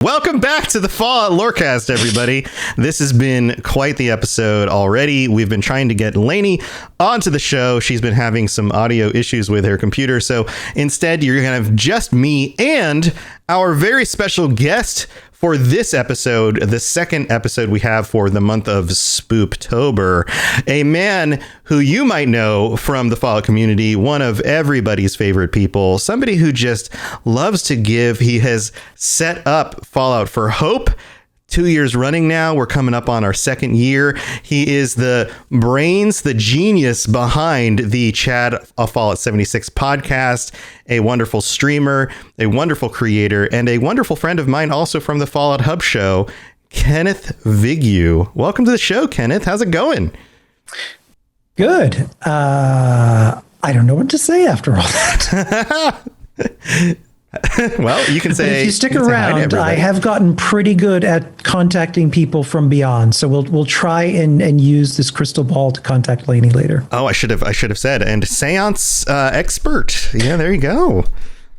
Welcome back to the Fallout Lorecast, everybody. This has been quite the episode already. We've been trying to get Lainey onto the show. She's been having some audio issues with her computer. So instead, you're going to have just me and our very special guest for this episode, the second episode we have for the month of Spooptober, a man who you might know from the Fallout community, one of everybody's favorite people, somebody who just loves to give. He has set up Fallout for Hope 2 years running now. We're coming up on our second year. He is the brains, the genius behind the Chad of Fallout 76 podcast, a wonderful streamer, a wonderful creator, and a wonderful friend of mine also from the Fallout Hub show, Kenneth Vigue. Welcome to the show, Kenneth. How's it going? Good. I don't know what to say after all that. Well, you can say, but if you stick around, I have gotten pretty good at contacting people from beyond. So we'll try and use this crystal ball to contact Lainey later. Oh, I should have said, and seance expert. Yeah, there you go.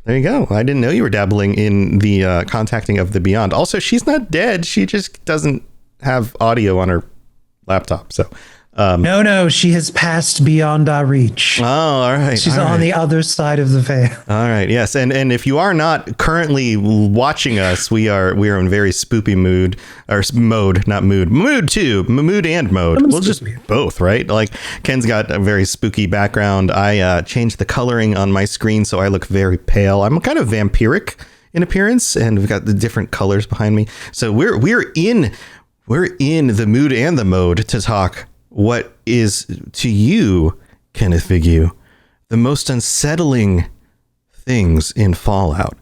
There you go. I didn't know you were dabbling in the contacting of the beyond. Also, she's not dead. She just doesn't have audio on her laptop. So no, she has passed beyond our reach. Oh, all right. She's on the other side of the veil. All right. Yes. And if you are not currently watching us, we are in very spoopy mood, or mode, not mood, mood too, mood and mode. We'll just both, right? Like Ken's got a very spooky background. I changed the coloring on my screen so I look very pale. I'm kind of vampiric in appearance, and we've got the different colors behind me. So we're in the mood and the mode to talk what is to you, Kenneth Vigue, the most unsettling things in Fallout.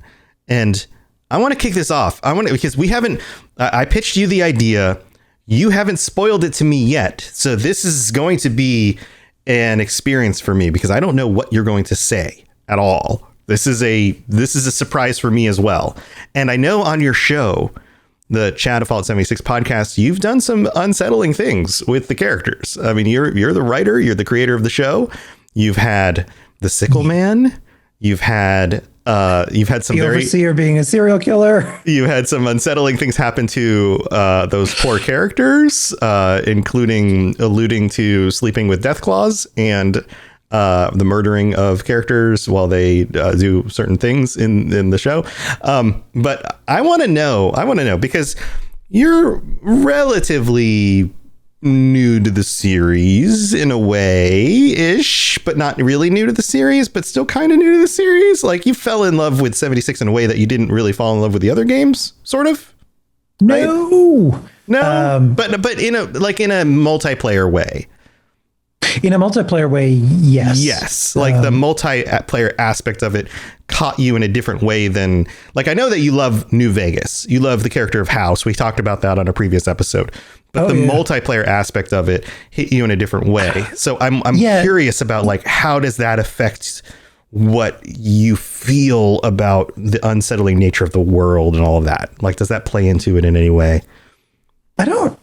And I want to kick this off. Because we haven't, I pitched you the idea. You haven't spoiled it to me yet. So this is going to be an experience for me because I don't know what you're going to say at all. This is a surprise for me as well. And I know on your show, the Chad of Fallout 76 podcast, you've done some unsettling things with the characters. I mean, you're the writer, you're the creator of the show. You've had the Sickle Man. You've had some the Overseer being a serial killer. You had some unsettling things happen to those poor characters, including alluding to sleeping with Deathclaws and the murdering of characters while they do certain things in the show. But I want to know because you're relatively new to the series in a way-ish, but not really new to the series, but still kind of new to the series. Like you fell in love with 76 in a way that you didn't really fall in love with the other games, sort of. No, right? No, but in a multiplayer way. In a multiplayer way, yes. Yes, like the multiplayer aspect of it caught you in a different way than, like, I know that you love New Vegas. You love the character of House. We talked about that on a previous episode. But multiplayer aspect of it hit you in a different way. So I'm curious about, like, how does that affect what you feel about the unsettling nature of the world and all of that? Like, does that play into it in any way? I don't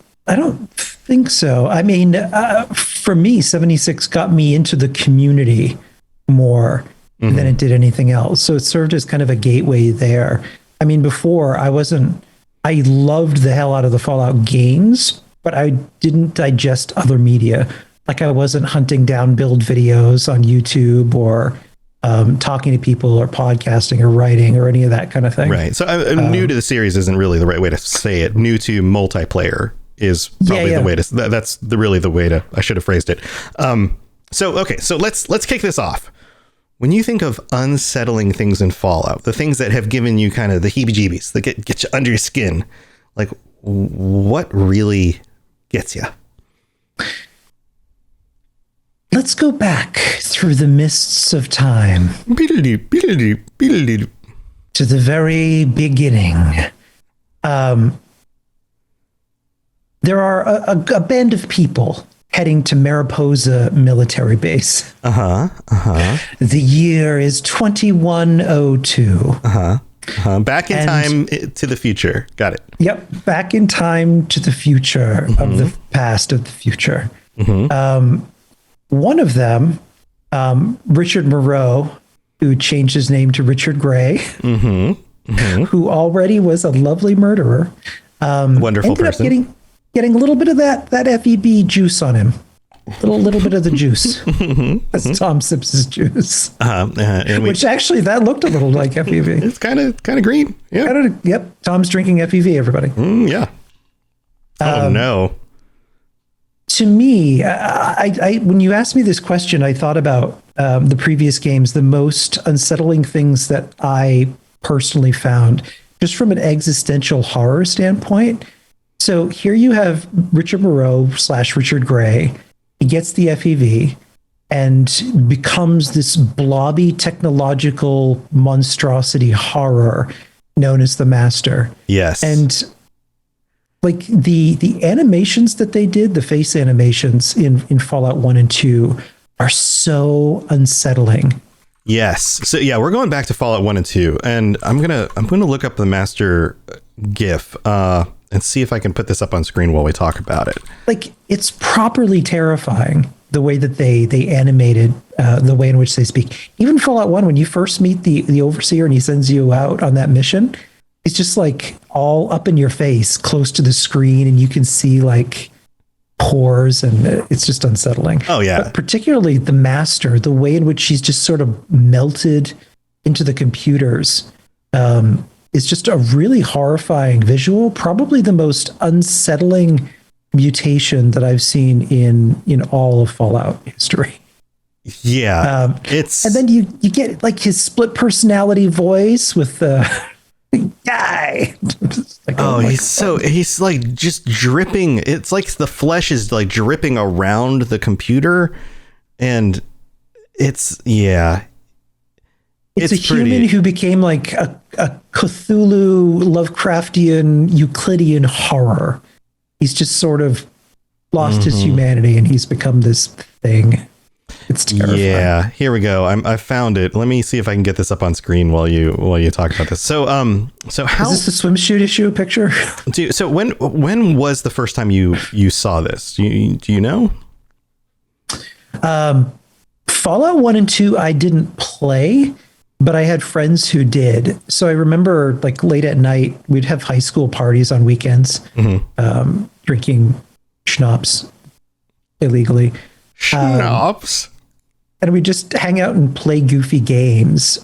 think so. I mean, for me, 76 got me into the community more than it did anything else. So it served as kind of a gateway there. I mean, before I loved the hell out of the Fallout games, but I didn't digest other media. Like I wasn't hunting down build videos on YouTube or talking to people or podcasting or writing or any of that kind of thing. Right. So new to the series isn't really the right way to say it. New to multiplayer is probably the way to, that's really the way to, I should have phrased it. So let's kick this off. When you think of unsettling things in Fallout, the things that have given you kind of the heebie-jeebies, that get you under your skin, like what really gets you? Let's go back through the mists of time to the very beginning. There are a band of people heading to Mariposa military base. The year is 2102. Back in time to the future. Got it. Yep. Back in time to the future of the past of the future. One of them, Richard Moreau, who changed his name to Richard Gray, who already was a lovely murderer, Wonderful ended person. up getting a little bit of that FEB juice on him. Little bit of the juice. As Tom sips his juice. Which actually, that looked a little like FEV. It's kind of green. Yeah. Yep. Tom's drinking FEV, everybody. Yeah. Oh, no. To me, I when you asked me this question, I thought about the previous games, the most unsettling things that I personally found, just from an existential horror standpoint. So here you have Richard Moreau / Richard Gray. He gets the FEV and becomes this blobby technological monstrosity horror known as the Master. Yes. And like the animations that they did, the face animations in Fallout 1 and 2 are so unsettling. Yes. So yeah, we're going back to Fallout 1 and 2, and I'm gonna look up the Master GIF and see if I can put this up on screen while we talk about it. Like, it's properly terrifying the way that they animated the way in which they speak. Even Fallout 1, when you first meet the overseer and he sends you out on that mission, it's just like all up in your face, close to the screen, and you can see like pores, and it's just unsettling. Oh yeah. But particularly the Master, the way in which she's just sort of melted into the computers, is just a really horrifying visual. Probably the most unsettling mutation that I've seen in all of Fallout history. Yeah. And then you get like his split personality voice with the guy. Like, he's like just dripping. It's like the flesh is like dripping around the computer, and it's It's a human who became like a Cthulhu, Lovecraftian, Euclidean horror. He's just sort of lost his humanity, and he's become this thing. It's terrifying. Yeah, here we go. I found it. Let me see if I can get this up on screen while you talk about this. So how is this the swimsuit issue picture? So when was the first time you saw this? Do you know? Fallout 1 and 2 I didn't play, but I had friends who did. So I remember like late at night, we'd have high school parties on weekends, drinking schnapps illegally. Schnapps. And we'd just hang out and play goofy games.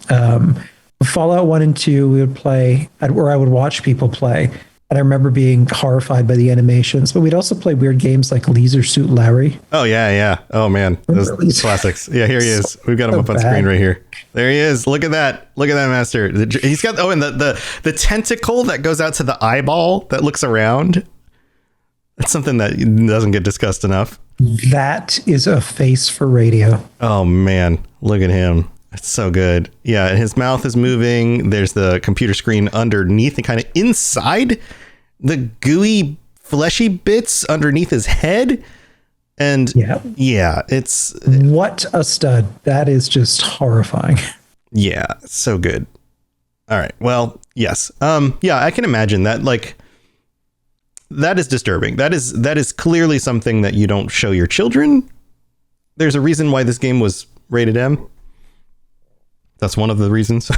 Fallout 1 and 2 we would play, or I would watch people play. And I remember being horrified by the animations, but we'd also play weird games like Leisure Suit Larry. Oh, yeah. Oh, man. Those classics. Yeah, here he is. We've got him up on screen right here. There he is. Look at that. Look at that Master. He's got, and the tentacle that goes out to the eyeball that looks around. That's something that doesn't get discussed enough. That is a face for radio. Oh, man. Look at him. It's so good. Yeah, and his mouth is moving. There's the computer screen underneath and kind of inside the gooey, fleshy bits underneath his head. And yeah, it's... What a stud. That is just horrifying. Yeah, so good. All right. Well, yes. Yeah, I can imagine that. Like, that is disturbing. That is clearly something that you don't show your children. There's a reason why this game was rated M. That's one of the reasons.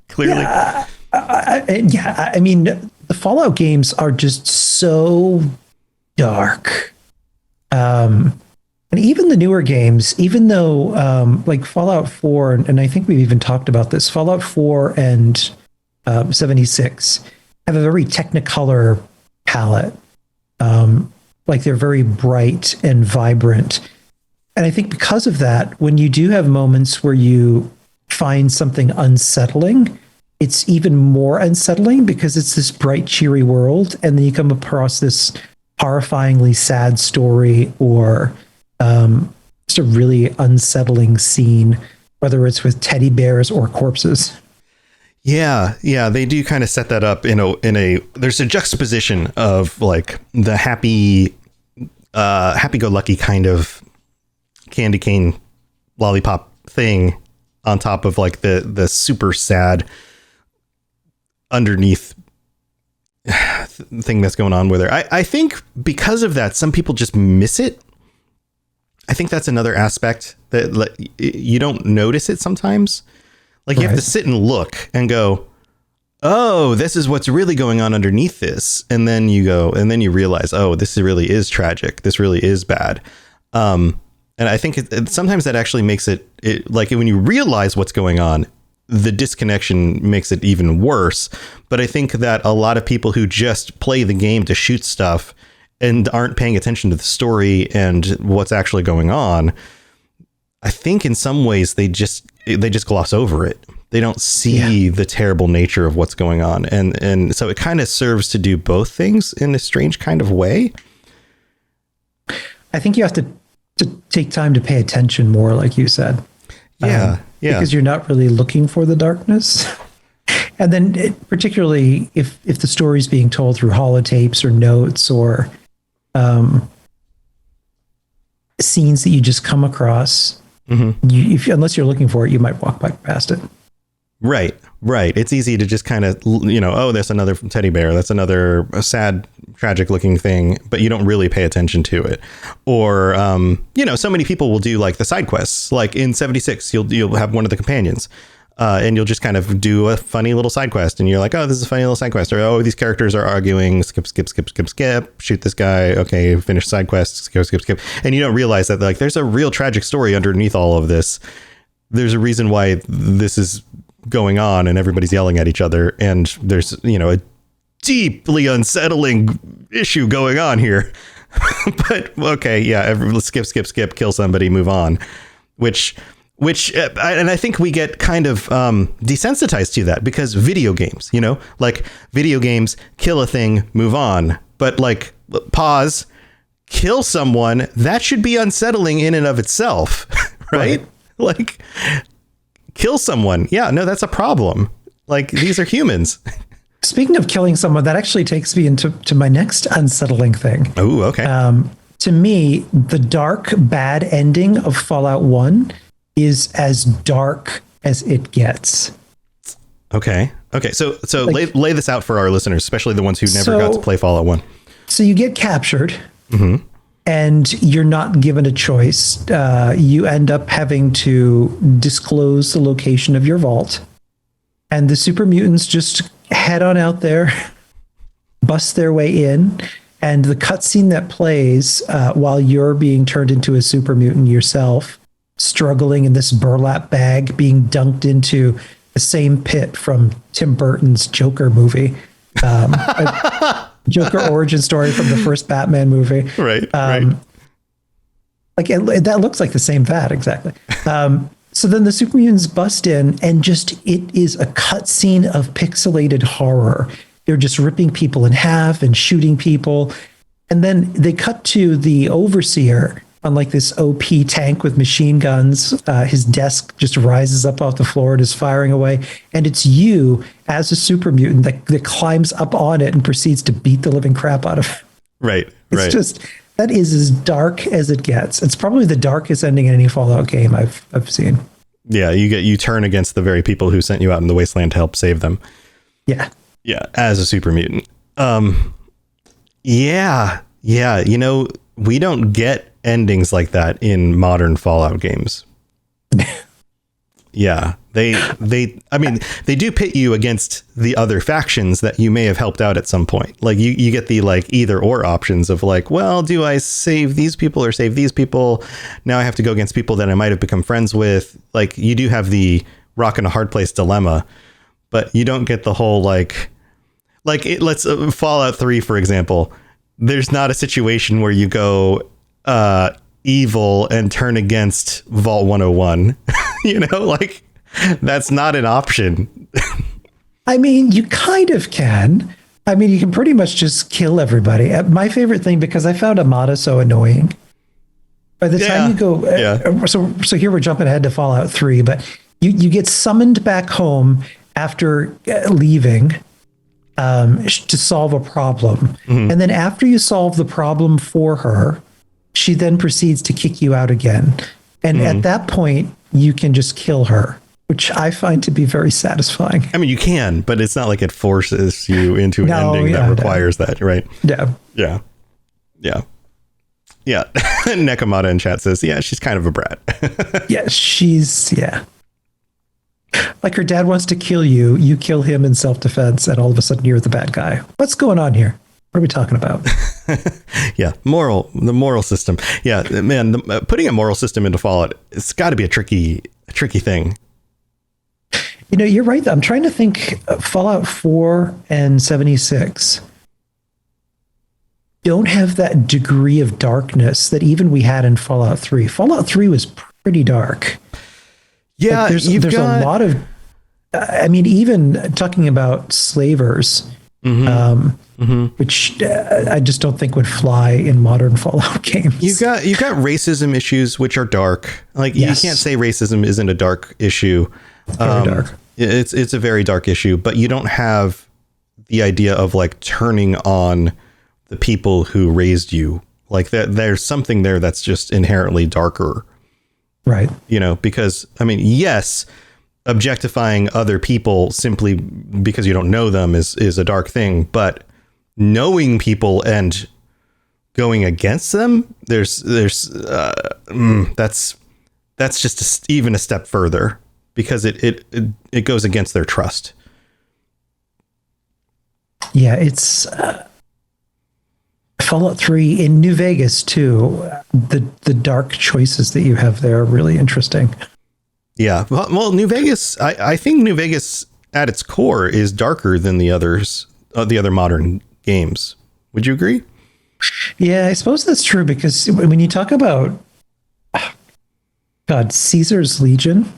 Clearly. I mean, the Fallout games are just so dark. And even the newer games, even though like Fallout 4, and I think we've even talked about this, Fallout 4 and 76 have a very Technicolor palette. Like they're very bright and vibrant. And I think because of that, when you do have moments where you find something unsettling, it's even more unsettling because it's this bright, cheery world. And then you come across this horrifyingly sad story or just a really unsettling scene, whether it's with teddy bears or corpses. Yeah, they do kind of set that up in a there's a juxtaposition of like the happy-go-lucky kind of candy cane lollipop thing on top of like the super sad underneath thing that's going on with her. I think because of that, some people just miss it. I think that's another aspect that like, you don't notice it sometimes. Like you have to sit and look and go, oh, this is what's really going on underneath this. And then you realize, oh, this really is tragic. This really is bad. And I think sometimes that actually makes it like when you realize what's going on, the disconnection makes it even worse. But I think that a lot of people who just play the game to shoot stuff and aren't paying attention to the story and what's actually going on, I think in some ways they just gloss over it. They don't see the terrible nature of what's going on. And so it kind of serves to do both things in a strange kind of way. I think you have to take time to pay attention more, like you said. Yeah. Because you're not really looking for the darkness. And then particularly if the story's being told through holotapes or notes or scenes that you just come across, unless you're looking for it, you might walk by past it. Right. It's easy to just kind of, oh, there's another teddy bear. That's another sad, tragic looking thing, but you don't really pay attention to it. Or, so many people will do like the side quests, like in 76, you'll have one of the companions, and you'll just kind of do a funny little side quest. And you're like, oh, this is a funny little side quest. Or, oh, these characters are arguing, skip, shoot this guy. Okay. Finish side quest, skip. And you don't realize that like, there's a real tragic story underneath all of this. There's a reason why this is going on and everybody's yelling at each other, and there's a deeply unsettling issue going on here. But okay, let's skip, kill somebody, move on, which and I think we get kind of desensitized to that because video games, like video games, kill a thing, move on, but like pause, kill someone, that should be unsettling in and of itself. Right. Like, kill someone. Yeah, no, that's a problem. Like, these are humans. Speaking of killing someone, that actually takes me into my next unsettling thing. Oh, okay. To me, the dark, bad ending of Fallout 1 is as dark as it gets. Okay. So like, lay this out for our listeners, especially the ones who never got to play Fallout 1. So you get captured. And you're not given a choice. You end up having to disclose the location of your vault. And the super mutants just head on out there, bust their way in. And the cutscene that plays while you're being turned into a super mutant yourself, struggling in this burlap bag, being dunked into the same pit from Tim Burton's Joker movie. Joker origin story from the first Batman movie. Right. Like that looks like the same vat, exactly. So then the super mutants bust in, and just it is a cutscene of pixelated horror. They're just ripping people in half and shooting people. And then they cut to the overseer on like this OP tank with machine guns. His desk just rises up off the floor and is firing away. And it's you as a super mutant that climbs up on it and proceeds to beat the living crap out of it. Right. It's just, that is as dark as it gets. It's probably the darkest ending in any Fallout game I've seen. Yeah, you turn against the very people who sent you out in the wasteland to help save them. Yeah. Yeah, as a super mutant. Yeah. We don't get endings like that in modern Fallout games. Yeah, they do pit you against the other factions that you may have helped out at some point. Like you get the like either or options of like, well, do I save these people or save these people? Now I have to go against people that I might have become friends with. Like you do have the rock and a hard place dilemma, but you don't get the whole let's Fallout 3, for example. There's not a situation where you go evil and turn against Vault 101. Like that's not an option. I mean, you kind of can. I mean, you can pretty much just kill everybody. My favorite thing, because I found Amada so annoying. By the time you go, so here we're jumping ahead to Fallout 3, but you get summoned back home after leaving to solve a problem. And then after you solve the problem for her, she then proceeds to kick you out again. And at that point, you can just kill her, which I find to be very satisfying. I mean, you can, but it's not like it forces you into an ending that requires that, right? Yeah. Nekamata in chat says, yeah, she's kind of a brat. Yeah, Like her dad wants to kill you, you kill him in self-defense, and all of a sudden you're the bad guy. What's going on here? What are we talking about? Yeah, the moral system. Yeah, man, putting a moral system into Fallout, it's got to be a tricky thing. You know, you're right. I'm trying to think. Fallout 4 and 76 don't have that degree of darkness that even we had in Fallout 3. Fallout 3 was pretty dark. Yeah, like there's a lot of, I mean, even talking about slavers, which I just don't think would fly in modern Fallout games. You've got racism issues, which are dark. Like Yes. you can't say racism isn't a dark issue. Very dark. It's a very dark issue, but you don't have the idea of like turning on the people who raised you. Like that, there's something there that's just inherently darker. Right. You know, because I mean, yes, objectifying other people simply because you don't know them is a dark thing, but knowing people and going against them, that's just even a step further, because it goes against their trust. Yeah, it's Fallout 3 in New Vegas too. The dark choices that you have there are really interesting. Yeah, well, New Vegas, I think New Vegas at its core is darker than the others, the other modern games. Would you agree? Yeah, I suppose that's true, because when you talk about Caesar's Legion,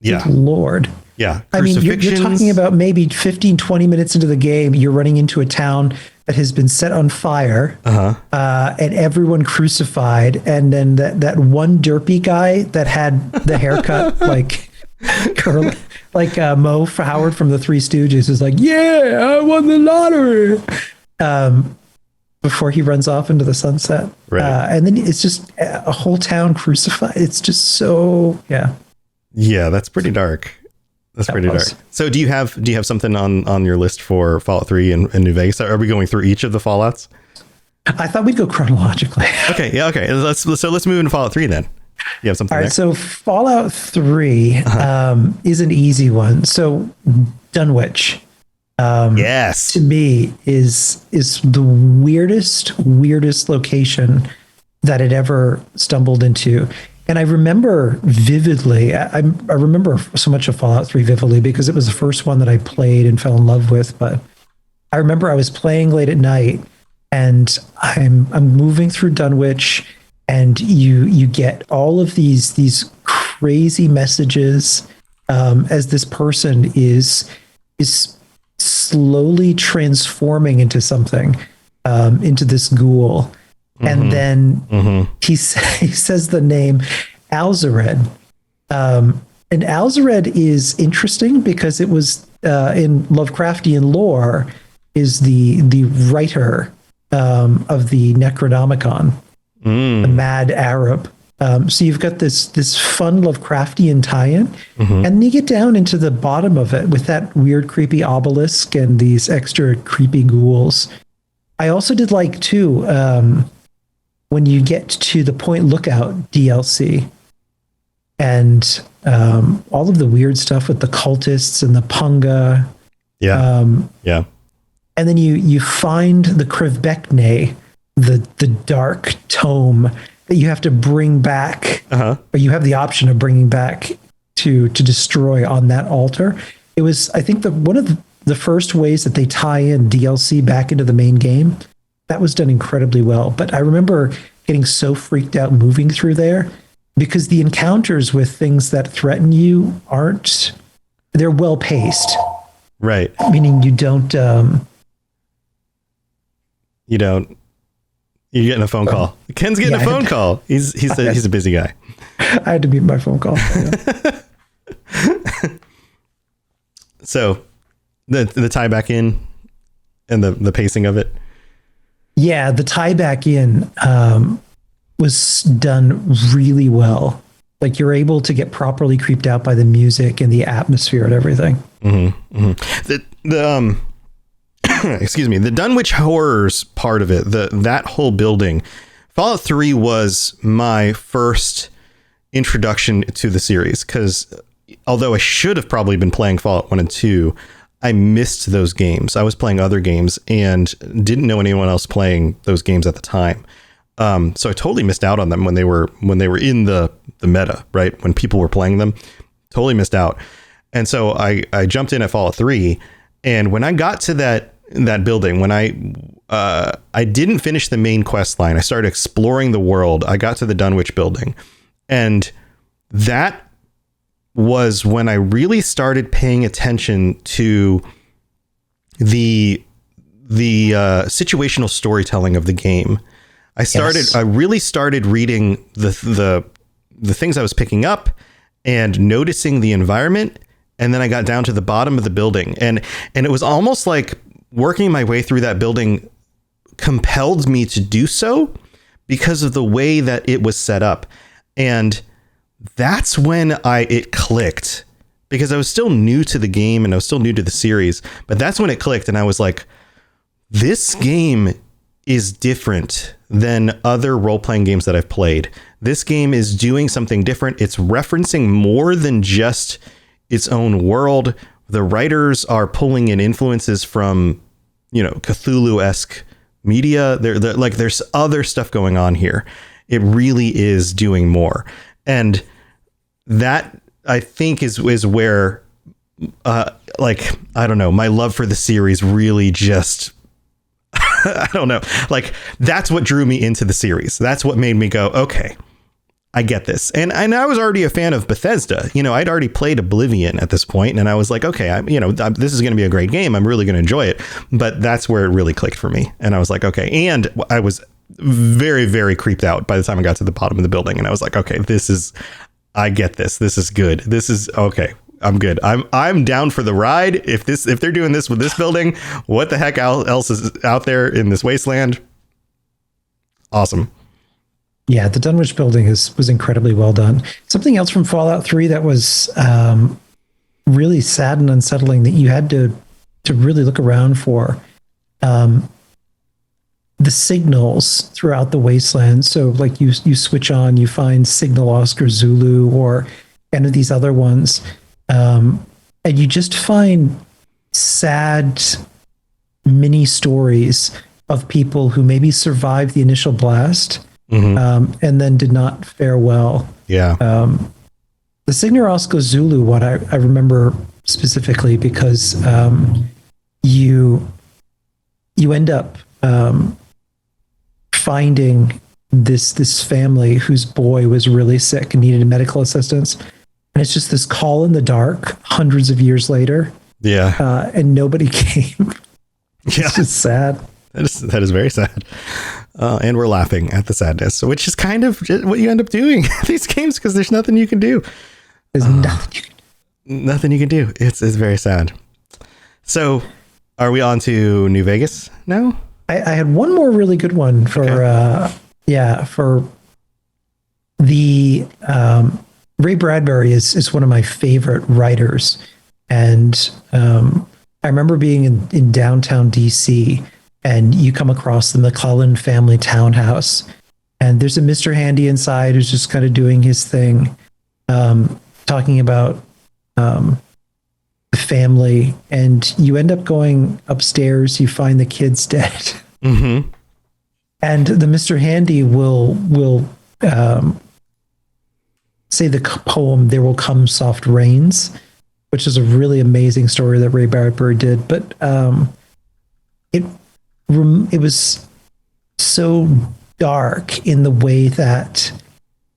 Yeah, Lord. yeah. I mean, you're talking about maybe 15, 20 minutes into the game, you're running into a town that has been set on fire, and everyone crucified, and then that one derpy guy that had the haircut like curly, like Mo Howard from the Three Stooges is like, yeah, I won the lottery, before he runs off into the sunset. Right. And then it's just a whole town crucified. It's just so, yeah. Yeah, that's pretty dark. That's pretty dark. So do you have something on your list for Fallout 3 and New Vegas? Are we going through each of the Fallouts? I thought we'd go chronologically. Okay. Yeah. Okay. Let's move into Fallout 3 then. You have something All right. there? So Fallout 3 is an easy one. So Dunwich, yes, to me is the weirdest location that it ever stumbled into. And I remember vividly, I remember so much of Fallout 3 vividly because it was the first one that I played and fell in love with. But I remember I was playing late at night, and I'm moving through Dunwich, and you get all of these crazy messages as this person is slowly transforming into something, into this ghoul. And then he says the name Alzared. And Alzared is interesting because it was in Lovecraftian lore is the writer of the Necronomicon, the Mad Arab. So you've got this fun Lovecraftian tie-in, and then you get down into the bottom of it with that weird creepy obelisk and these extra creepy ghouls. I also did like too, when you get to the Point Lookout DLC and all of the weird stuff with the cultists and the Punga. Yeah. Yeah. And then you find the Krivbekne, the dark tome that you have to bring back, or you have the option of bringing back to destroy on that altar. It was, I think, one of the first ways that they tie in DLC back into the main game. That was done incredibly well. But I remember getting so freaked out moving through there because the encounters with things that threaten you they're well paced. Right. Meaning you don't. You're getting a phone call. Ken's getting a phone call. He's a busy guy. I had to mute my phone call. Yeah. So the tie back in and the pacing of it. Yeah, the tie back in was done really well. Like you're able to get properly creeped out by the music and the atmosphere and everything. The excuse me, the Dunwich horrors part of it, that whole building. Fallout 3 was my first introduction to the series because although I should have probably been playing Fallout 1 and 2, I missed those games. I was playing other games and didn't know anyone else playing those games at the time. So I totally missed out on them when they were in the meta, right? When people were playing them, totally missed out. And so I jumped in at Fallout 3, and when I got to that building, when I didn't finish the main quest line, I started exploring the world. I got to the Dunwich building, and that was when I really started paying attention to the situational storytelling of the game. I really started reading the things I was picking up and noticing the environment. And then I got down to the bottom of the building, and it was almost like working my way through that building compelled me to do so because of the way that it was set up. And that's when it clicked, because I was still new to the game and I was still new to the series, but that's when it clicked. And I was like, this game is different than other role-playing games that I've played. This game is doing something different. It's referencing more than just its own world. The writers are pulling in influences from, Cthulhu-esque media. There's other stuff going on here. It really is doing more. And that, I think, is where, I don't know, my love for the series really just, I don't know, that's what drew me into the series. That's what made me go, okay, I get this. And I was already a fan of Bethesda. I'd already played Oblivion at this point, and I was like, okay, this is going to be a great game. I'm really going to enjoy it. But that's where it really clicked for me. And I was like, okay. And I was very, very creeped out by the time I got to the bottom of the building. And I was like, okay, I get this. This is good. This is okay. I'm good. I'm down for the ride. If they're doing this with this building, what the heck else is out there in this wasteland? Awesome. Yeah, the Dunwich building was incredibly well done. Something else from Fallout 3 that was really sad and unsettling that you had to really look around for. The signals throughout the wasteland. So like you switch on, you find Signal Oscar Zulu or any of these other ones. And you just find sad mini stories of people who maybe survived the initial blast, and then did not fare well. Yeah. The Signal Oscar Zulu one I remember specifically because you end up finding this family whose boy was really sick and needed medical assistance, and it's just this call in the dark hundreds of years later. Yeah. And nobody came. Yeah. It's just sad. That is very sad. And we're laughing at the sadness, which is kind of what you end up doing in these games, because there's nothing you can do. There's nothing you can do. It's very sad. So are we on to New Vegas now? I had one more really good one for for the Ray Bradbury is one of my favorite writers, and I remember being in downtown DC, and you come across the McClellan family townhouse, and there's a Mr. Handy inside who's just kind of doing his thing, talking about the family, and you end up going upstairs, you find the kids dead. Mm-hmm. And the Mr. Handy will say the poem "There Will Come Soft Rains," which is a really amazing story that Ray Bradbury did. But it was so dark in the way that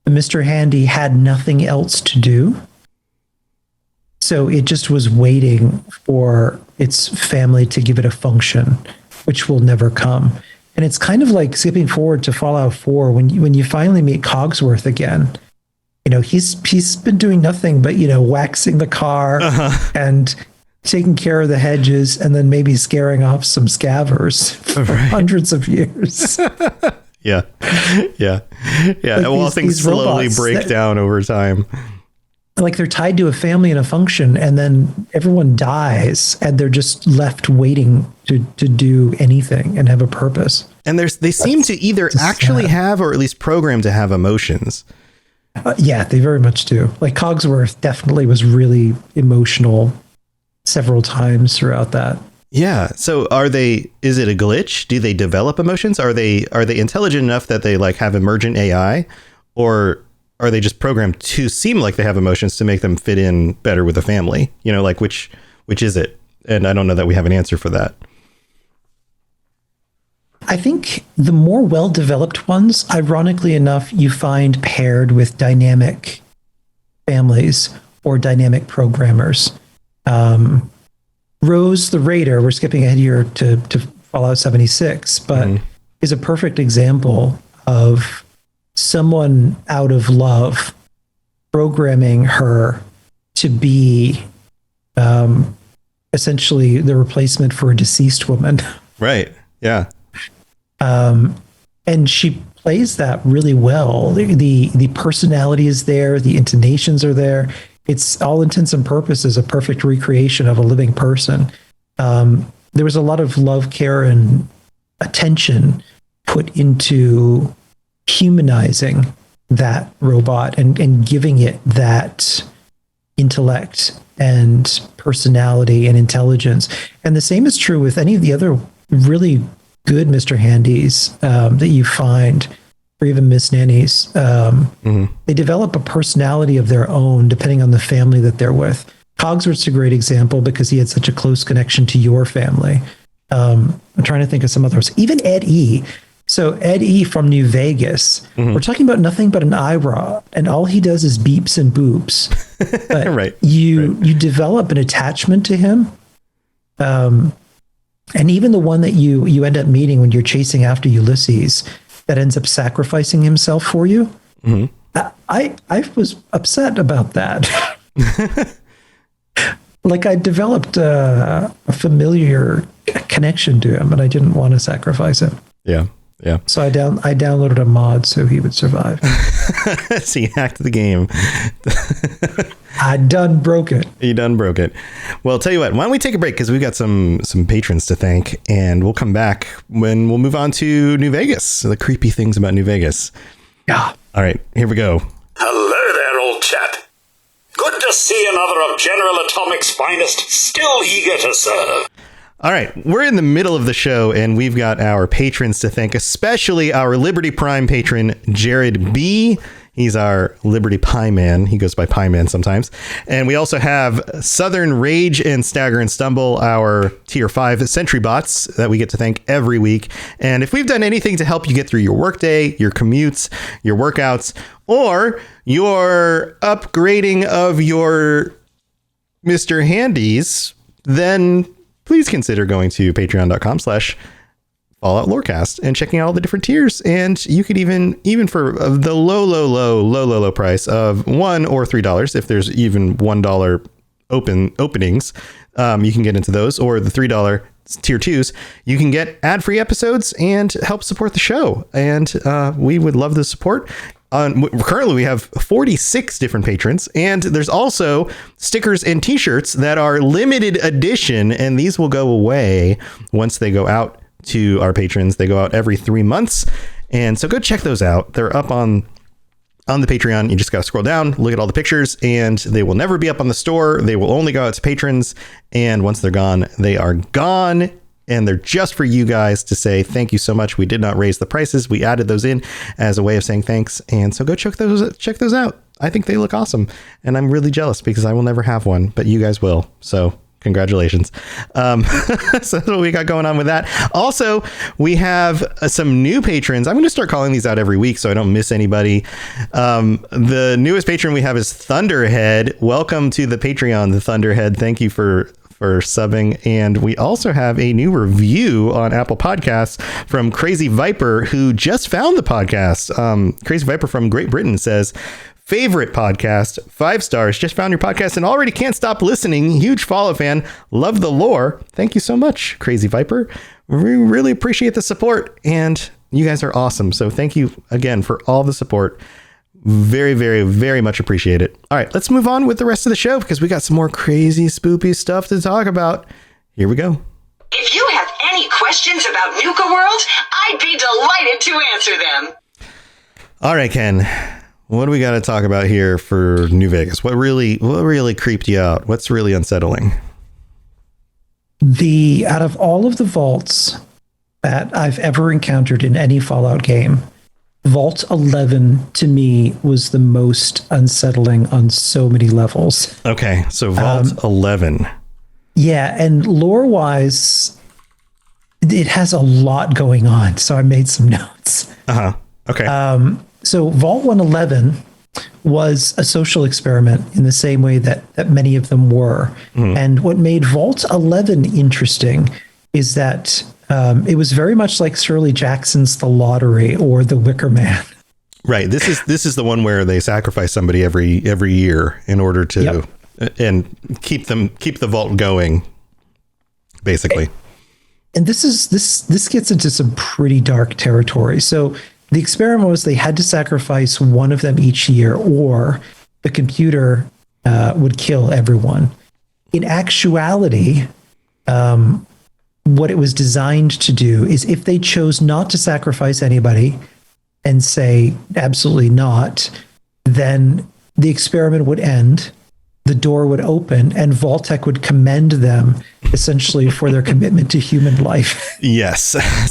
Mr. Handy had nothing else to do. So it just was waiting for its family to give it a function, which will never come. And it's kind of like skipping forward to Fallout 4 when you finally meet Cogsworth again. He's been doing nothing but, waxing the car and taking care of the hedges, and then maybe scaring off some scavers for hundreds of years. Yeah. Well, things slowly break down over time. Like they're tied to a family and a function, and then everyone dies, and they're just left waiting to do anything and have a purpose. And they seem to either actually have, or at least program to have, emotions. Yeah, they very much do. Like Cogsworth definitely was really emotional several times throughout that. Yeah. So is it a glitch? Do they develop emotions? Are they intelligent enough that they like have emergent AI, or are they just programmed to seem like they have emotions to make them fit in better with the family? You know, like which is it? And I don't know that we have an answer for that. I think the more well-developed ones, ironically enough, you find paired with dynamic families or dynamic programmers. Rose the Raider, we're skipping ahead here to Fallout 76, but is a perfect example of someone out of love programming her to be essentially the replacement for a deceased woman. Right. Yeah. And she plays that really well. The personality is there, the intonations are there. It's all intents and purposes a perfect recreation of a living person. There was a lot of love, care, and attention put into humanizing that robot and giving it that intellect and personality and intelligence. And the same is true with any of the other really good Mr. Handys that you find, or even Miss Nannies. They develop a personality of their own depending on the family that they're with. Cogsworth's a great example because he had such a close connection to your family. I'm trying to think of some others. Even Ed E. So Ed E. from New Vegas, we're talking about nothing but an IRA, and all he does is beeps and boops. But Right. you develop an attachment to him. And even the one that you end up meeting when you're chasing after Ulysses that ends up sacrificing himself for you. I was upset about that. Like I developed a familiar connection to him, but I didn't want to sacrifice him. Yeah. Yeah. So I downloaded a mod so he would survive. So you hacked the game. I done broke it. You done broke it. Well, tell you what, why don't we take a break because we've got some patrons to thank, and we'll come back when we'll move on to New Vegas, the creepy things about New Vegas. Yeah. All right, here we go. Hello there, old chap. Good to see another of General Atomic's finest, still eager to serve. All right, we're in the middle of the show, and we've got our patrons to thank, especially our Liberty Prime patron, Jared B. He's our Liberty Pie Man. He goes by Pie Man sometimes. And we also have Southern Rage and Stagger and Stumble, our tier 5 sentry bots that we get to thank every week. And if we've done anything to help you get through your workday, your commutes, your workouts, or your upgrading of your Mr. Handies, then please consider going to patreon.com/Fallout Lorecast and checking out all the different tiers. And you could even for the low price of $1 or $3, if there's even $1 openings, you can get into those, or the $3 tier 2s, you can get ad-free episodes and help support the show. And we would love the support. Currently we have 46 different patrons, and there's also stickers and t-shirts that are limited edition, and these will go away once they go out to our patrons. They go out every 3 months, and so go check those out. They're up on the Patreon. You just got to scroll down, look at all the pictures, and they will never be up on the store. They will only go out to patrons, and once they're gone, they are gone. And they're just for you guys to say thank you so much. We did not raise the prices. We added those in as a way of saying thanks. And so go check those out. I think they look awesome. And I'm really jealous because I will never have one, but you guys will. So congratulations. So that's what we got going on with that. Also, we have some new patrons. I'm going to start calling these out every week so I don't miss anybody. The newest patron we have is Thunderhead. Welcome to the Patreon, the Thunderhead. Thank you for subbing. And we also have a new review on Apple Podcasts from Crazy Viper, who just found the podcast. Crazy Viper from Great Britain says, favorite podcast, 5 stars, just found your podcast and already can't stop listening. Huge Fallout fan. Love the lore. Thank you so much, Crazy Viper. We really appreciate the support, and you guys are awesome. So thank you again for all the support. Very, very, very much appreciate it. All right, let's move on with the rest of the show because we got some more crazy, spoopy stuff to talk about. Here we go. If you have any questions about Nuka World, I'd be delighted to answer them. All right, Ken, what do we got to talk about here for New Vegas? What really creeped you out? What's really unsettling? Out of all of the vaults that I've ever encountered in any Fallout game, Vault 11 to me was the most unsettling on so many levels. Okay, so Vault 11. Yeah, and lore-wise, it has a lot going on, so I made some notes. Uh-huh. Okay. So Vault 111 was a social experiment in the same way that many of them were. And what made Vault 11 interesting is that it was very much like Shirley Jackson's The Lottery or The Wicker Man. Right. This is the one where they sacrifice somebody every year in order to and keep the vault going, basically. And this gets into some pretty dark territory. So the experiment was they had to sacrifice one of them each year, or the computer would kill everyone. In actuality, what it was designed to do is if they chose not to sacrifice anybody and say absolutely not, then the experiment would end, the door would open, and Vault-Tec would commend them essentially for their commitment to human life. Yes.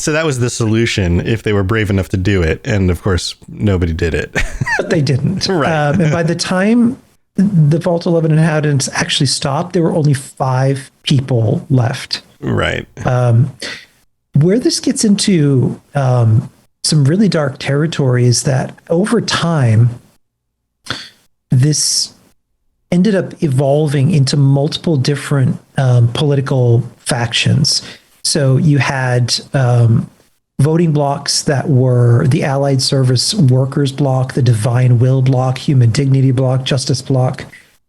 So that was the solution if they were brave enough to do it. And of course, nobody did it. But they didn't. Right. And by the time the Vault 11 inhabitants actually stopped, there were only 5 people left. Right. Where this gets into some really dark territory is that over time, this ended up evolving into multiple different political factions. So you had voting blocks that were the Allied Service Workers Bloc, the Divine Will Bloc, Human Dignity Bloc, Justice Bloc,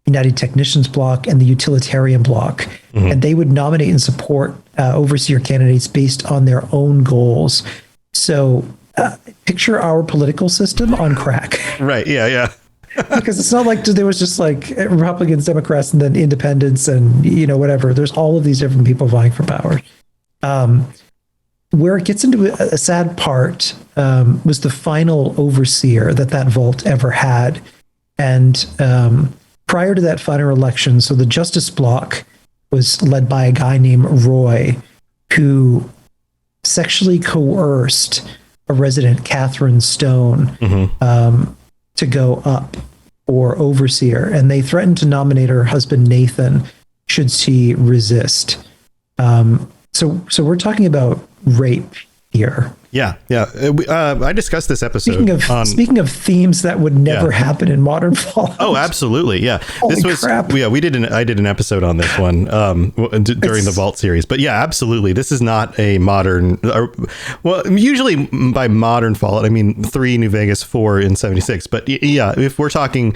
United Technicians Bloc, and the Utilitarian Bloc. And they would nominate and support overseer candidates based on their own goals. So picture our political system on crack. Right. Yeah. Yeah. Because it's not like there was just like Republicans, Democrats, and then independents and, whatever. There's all of these different people vying for power. Where it gets into a sad part was the final overseer that vault ever had. And prior to that final election, so the Justice Bloc was led by a guy named Roy, who sexually coerced a resident, Catherine Stone, to go up for overseer. And they threatened to nominate her husband, Nathan, should she resist. So we're talking about rape here. Yeah. Yeah. I discussed this episode. Speaking of themes that would never happen in modern Fallout. Oh, absolutely. Yeah. Holy crap. Yeah, I did an episode on this one during the Vault series. But yeah, absolutely. This is not a modern, usually by modern Fallout, I mean 3 New Vegas, 4 in 76. But yeah, if we're talking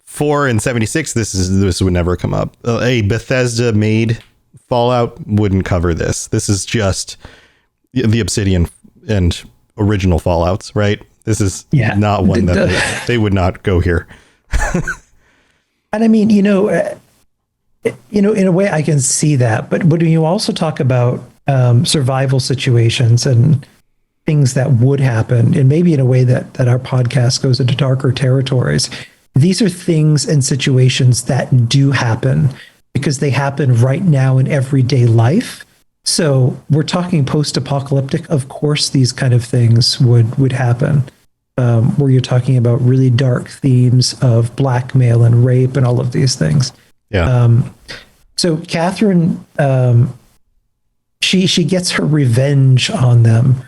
4 and 76, this would never come up. A Bethesda made Fallout wouldn't cover this. This is just the Obsidian and original Fallouts, right? This is not one that they would not go here. And I mean, in a way I can see that, but when you also talk about survival situations and things that would happen, and maybe in a way that our podcast goes into darker territories, these are things and situations that do happen because they happen right now in everyday life. So we're talking post-apocalyptic. Of course, these kind of things would happen, where you're talking about really dark themes of blackmail and rape and all of these things. Yeah. So Catherine, she gets her revenge on them,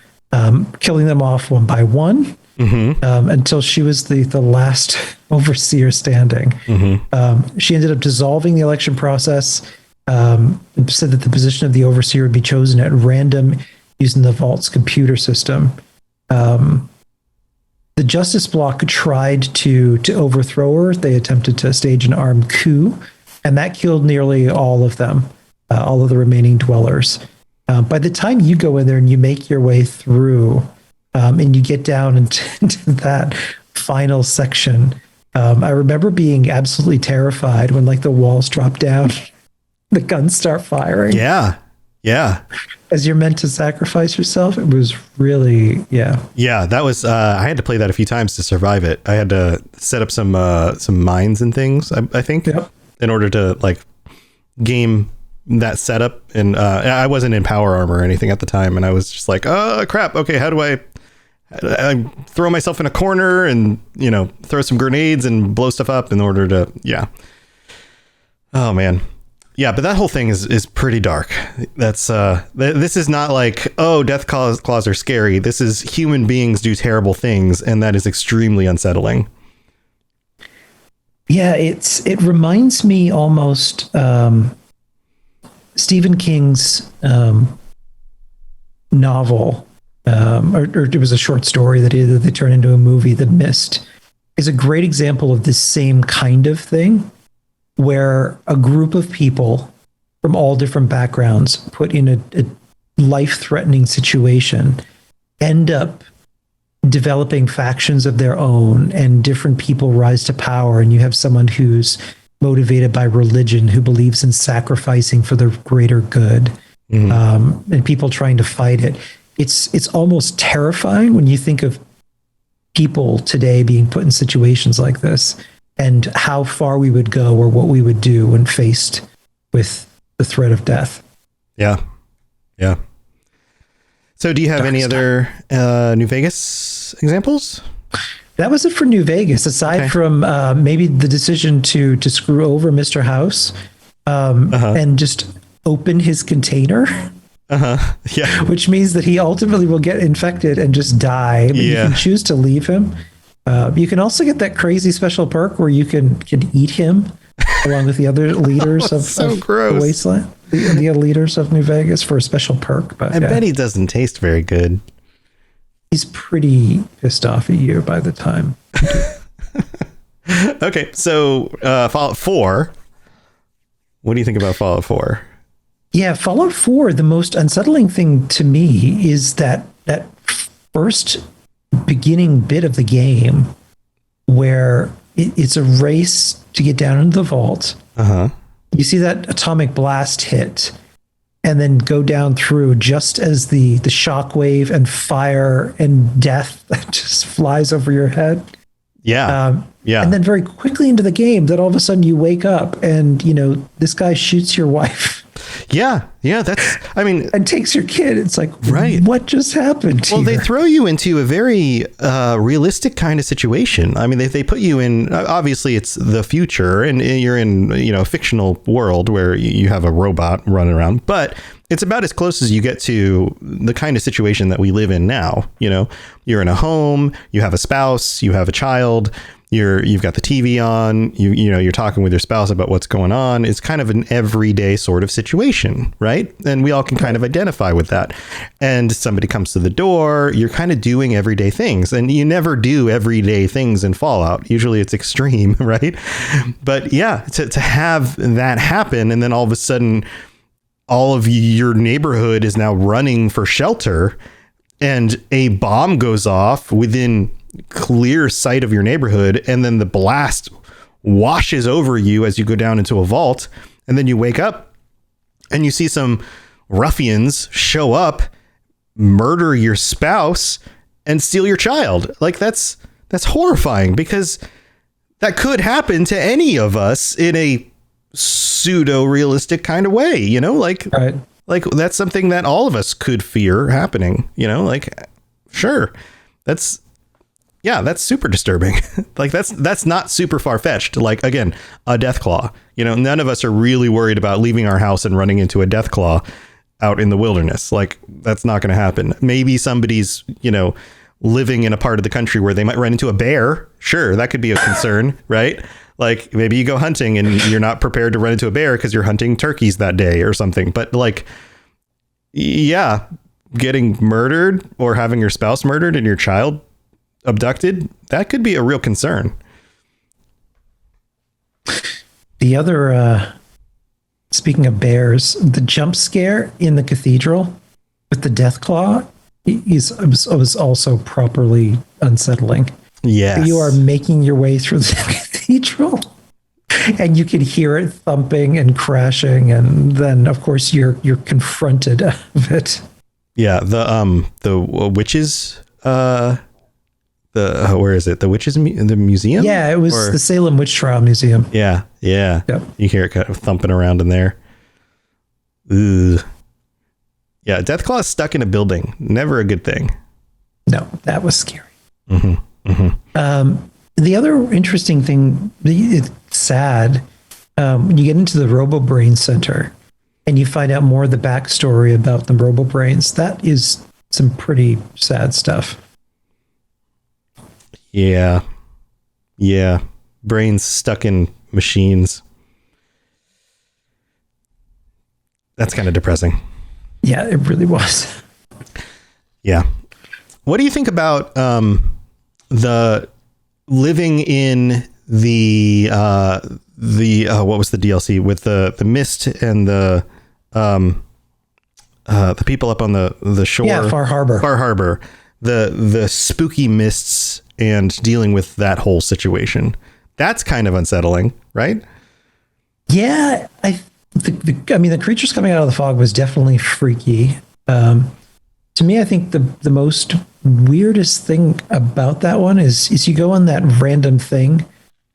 killing them off one by one, until she was the last overseer standing. She ended up dissolving the election process. Said that the position of the overseer would be chosen at random using the Vault's computer system. The Justice Bloc tried to overthrow her. They attempted to stage an armed coup, and that killed nearly all of them, all of the remaining dwellers. By the time you go in there and you make your way through, and you get down into that final section, I remember being absolutely terrified when the walls drop down. The guns start firing. Yeah. Yeah. As you're meant to sacrifice yourself. It was really, yeah. Yeah, that was, I had to play that a few times to survive it. I had to set up some mines and things, I think, Yep. in order to like game that setup. And I wasn't in power armor or anything at the time. And I was just like, oh crap. Okay. How do I throw myself in a corner and, you know, throw some grenades and blow stuff up in order to, yeah. Oh man. Yeah, but that whole thing is pretty dark. That's this is not like, oh, death claws are scary. This is human beings do terrible things, and that is extremely unsettling. Yeah, it reminds me almost Stephen King's novel, or it was a short story that they turned into a movie. The Mist is a great example of this same kind of thing, where a group of people from all different backgrounds put in a life-threatening situation end up developing factions of their own, and different people rise to power. And you have someone who's motivated by religion, who believes in sacrificing for the greater good, and people trying to fight it. It's almost terrifying when you think of people today being put in situations like this, and how far we would go or what we would do when faced with the threat of death. Yeah. Yeah. So do you have any other New Vegas examples? That was it for New Vegas, aside from maybe the decision to screw over Mr. House and just open his container. Yeah. Which means that he ultimately will get infected and just die. But you can choose to leave him. You can also get that crazy special perk where you can eat him along with the other leaders of the Wasteland, the other leaders of New Vegas for a special perk. But I bet he doesn't taste very good. He's pretty pissed off at you by the time. Okay, so Fallout 4. What do you think about Fallout 4? Yeah, Fallout 4, the most unsettling thing to me is that first beginning bit of the game where it's a race to get down into the vault. You see that atomic blast hit and then go down through just as the shockwave and fire and death just flies over your head. Yeah. And then very quickly into the game, that all of a sudden you wake up and, you know, this guy shoots your wife. Yeah. And takes your kid. It's like, right. What just happened to you? Well, they throw you into a very realistic kind of situation. I mean, they put you in, obviously it's the future and you're in, you know, a fictional world where you have a robot running around, but it's about as close as you get to the kind of situation that we live in now. You know, you're in a home, you have a spouse, you have a child, you've got the TV on, you know, you're talking with your spouse about what's going on. It's kind of an everyday sort of situation, right? And we all can kind of identify with that. And somebody comes to the door, you're kind of doing everyday things, and you never do everyday things in Fallout. Usually it's extreme, right? But yeah, to have that happen, and then all of a sudden all of your neighborhood is now running for shelter, and a bomb goes off within clear sight of your neighborhood, and then the blast washes over you as you go down into a vault, and then you wake up and you see some ruffians show up, murder your spouse, and steal your child. Like that's horrifying, because that could happen to any of us in a pseudo realistic kind of way, you know, like that's something that all of us could fear happening, you know, like, sure, that's super disturbing. Like that's not super far-fetched. Like, again, a death claw, you know, none of us are really worried about leaving our house and running into a death claw out in the wilderness. Like, that's not going to happen. Maybe somebody's, you know, living in a part of the country where they might run into a bear. Sure, that could be a concern, right? Like, maybe you go hunting and you're not prepared to run into a bear because you're hunting turkeys that day or something. But like, yeah, getting murdered or having your spouse murdered and your child abducted, that could be a real concern. The other, speaking of bears, the jump scare in the cathedral with the death claw was also properly unsettling. Yes. You are making your way through the cathedral and you can hear it thumping and crashing, and then of course you're confronted of it. Yeah, the witches where is it? The witches the museum? Yeah, it was the Salem Witch Trial Museum. Yeah. Yep. You hear it kind of thumping around in there. Ugh. Yeah, Deathclaw is stuck in a building. Never a good thing. No, that was scary. The other interesting thing, it's sad, when you get into the RoboBrain Center and you find out more of the backstory about the RoboBrains, that is some pretty sad stuff. Yeah. Brains stuck in machines. That's kind of depressing. Yeah, it really was. Yeah. What do you think about the living in the what was the DLC with the mist and the people up on the shore? Yeah, Far Harbor. The spooky mists and dealing with that whole situation. That's kind of unsettling, right? Yeah, the creatures coming out of the fog was definitely freaky. To me, I think the most weirdest thing about that one is you go on that random thing.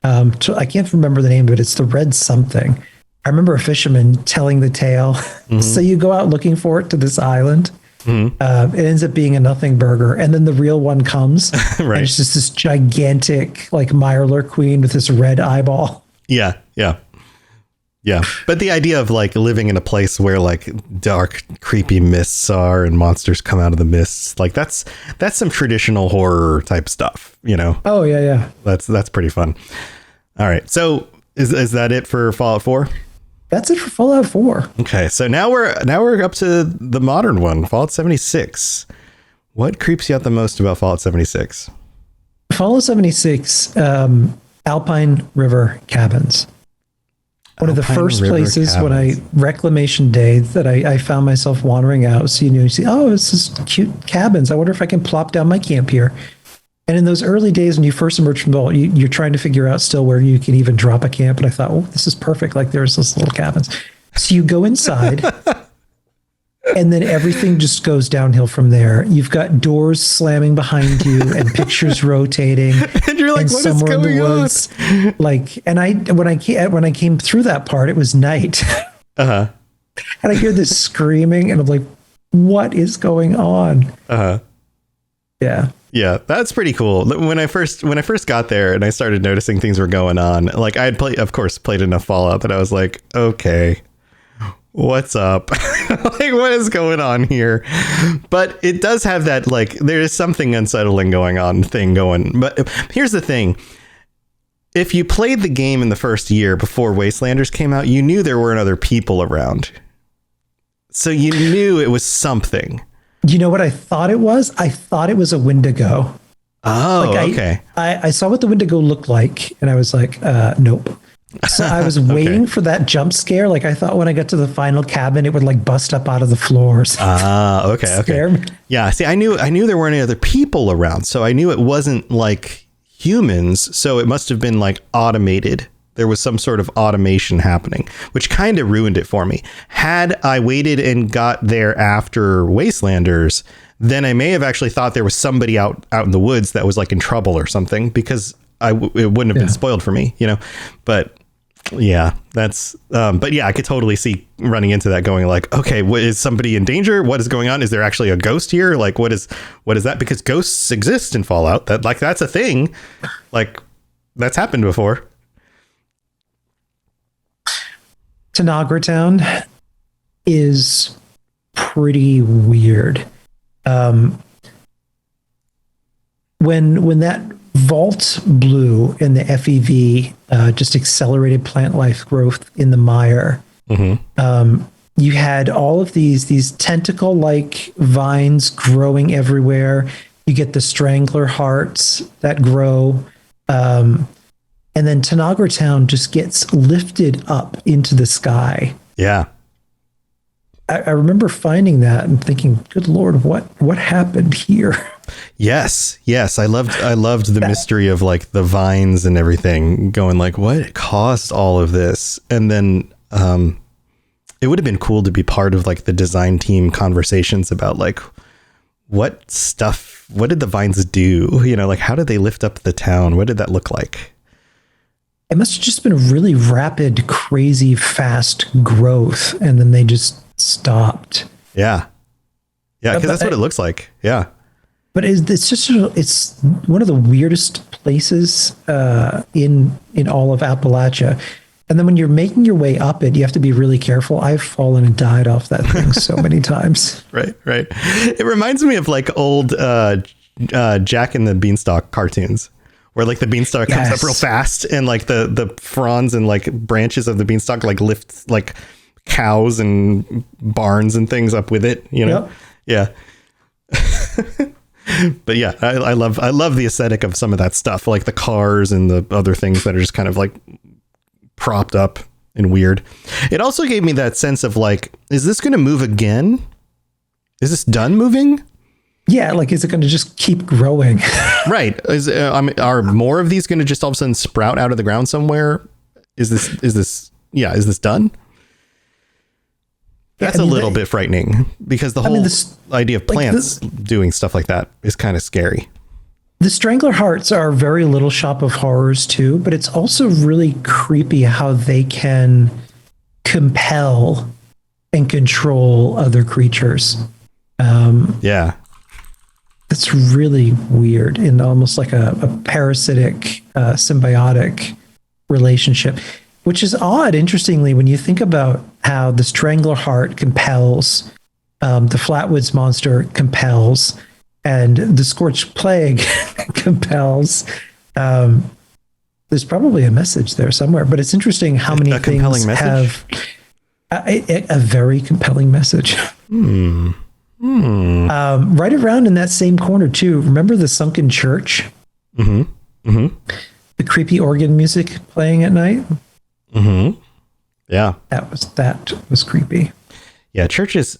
I can't remember the name of it. It's the red something. I remember a fisherman telling the tale. Mm-hmm. So you go out looking for it to this island. Mm-hmm. It ends up being a nothing burger, and then the real one comes. Right. And it's just this gigantic, like Mirelurk queen with this red eyeball. Yeah. But the idea of like living in a place where like dark, creepy mists are and monsters come out of the mists, like that's some traditional horror type stuff, you know? Oh yeah. That's pretty fun. All right. So is that it for Fallout 4? That's it for Fallout 4. Okay. So now we're up to the modern one, Fallout 76. What creeps you out the most about Fallout 76? Fallout 76, Alpine River cabins. One of the first places when Reclamation Day that I found myself wandering out. So, you see, it's just cute cabins. I wonder if I can plop down my camp here. And in those early days when you first emerge from the vault, you're trying to figure out still where you can even drop a camp. And I thought, this is perfect. Like there's those little cabins. So you go inside and then everything just goes downhill from there. You've got doors slamming behind you and pictures rotating. And you're like, what is going on? Like, and when I came through that part, it was night. Uh-huh. And I hear this screaming and I'm like, what is going on? Uh-huh. Yeah. Yeah, that's pretty cool. When I first got there and I started noticing things were going on, like I had played enough Fallout that I was like, okay, what's up? Like, what is going on here? But it does have that, like, there is something unsettling thing going. But here's the thing. If you played the game in the first year before Wastelanders came out, you knew there weren't other people around. So you knew it was something. You know what I thought it was? I thought it was a Wendigo. Oh, okay. I saw what the Wendigo looked like, and I was like, nope. So I was waiting for that jump scare. Like I thought when I got to the final cabin, it would like bust up out of the floors. Okay. Yeah. See, I knew there weren't any other people around, so I knew it wasn't like humans. So it must have been like automated. There was some sort of automation happening, which kind of ruined it for me. Had I waited and got there after Wastelanders, then I may have actually thought there was somebody out in the woods that was like in trouble or something, because it wouldn't have been spoiled for me, you know. But yeah, but yeah, I could totally see running into that, going like, okay, is somebody in danger? What is going on? Is there actually a ghost here? Like, what is that? Because ghosts exist in Fallout. That's a thing. Like, that's happened before. Tanagra Town is pretty weird. When that vault blew and the FEV just accelerated plant life growth in the mire, you had all of these tentacle-like vines growing everywhere. You get the strangler hearts that grow. And then Tanagra Town just gets lifted up into the sky. Yeah. I remember finding that and thinking, good Lord, what happened here? Yes. I loved the mystery of like the vines and everything, going like, what caused all of this? And then it would have been cool to be part of like the design team conversations about like what did the vines do? You know, like how did they lift up the town? What did that look like? It must have just been a really rapid, crazy, fast growth. And then they just stopped. Yeah. Yeah. Cause that's what it looks like. Yeah. But it's one of the weirdest places in all of Appalachia. And then when you're making your way up it, you have to be really careful. I've fallen and died off that thing so many times. Right. It reminds me of like old Jack and the Beanstalk cartoons, where like the beanstalk comes up real fast and like the fronds and like branches of the beanstalk like lifts like cows and barns and things up with it, you know? Yep. Yeah. But yeah, I love the aesthetic of some of that stuff, like the cars and the other things that are just kind of like propped up and weird. It also gave me that sense of like, is this going to move again? Is this done moving? Yeah, like, is it going to just keep growing? Right. Are more of these going to just all of a sudden sprout out of the ground somewhere? Is this done? That's a little bit frightening, because the whole idea of plants doing stuff like that is kind of scary. The Strangler Hearts are very Little Shop of Horrors too, but it's also really creepy how they can compel and control other creatures. Yeah. It's really weird, in almost like a parasitic, symbiotic relationship, which is odd, interestingly, when you think about how the Strangler Heart compels, the Flatwoods Monster compels, and the Scorched Plague compels. There's probably a message there somewhere, but it's interesting how many things have a very compelling message. Right around in that same corner too. Remember the sunken church? The creepy organ music playing at night. Yeah, that was creepy. Yeah, churches.